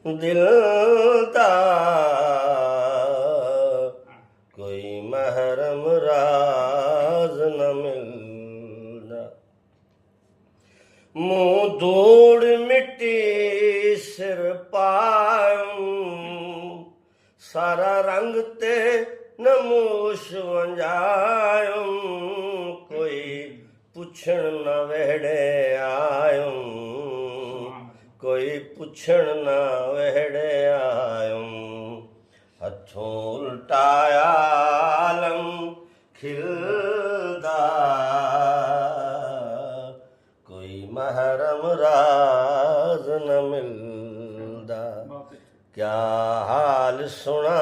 ਦਿਲ ਦਾ ਕੋਈ ਮਹਿਰਮ ਰਾਜ਼ ਨ ਮਿਲਦਾ। ਮੂੰਹ ਧੂੜ ਮਿੱਟੀ ਸਿਰ ਪਾਇਉ, ਸਾਰਾ ਰੰਗ ਤੇ ਨਮੂਸ਼ ਵੰਜਾਇਉ, ਕੋਈ ਪੁੱਛਣ ਨਾ ਵਹਿੜੇ ਆਇਉ, ਕੋਈ ਪੁੱਛਣ ਨਾ ਵਹਿੜੇ ਆਇਉ। ਹੱਥੋਂ ਉਲਟਾਇਆ ਆਲਮ ਖਿਲਦਾ, ਕੋਈ ਮਹਿਰਮ ਰਾਜ਼ ਨ ਮਿਲਦਾ। ਕਿਆ ਹਾਲ ਸੁਣਾ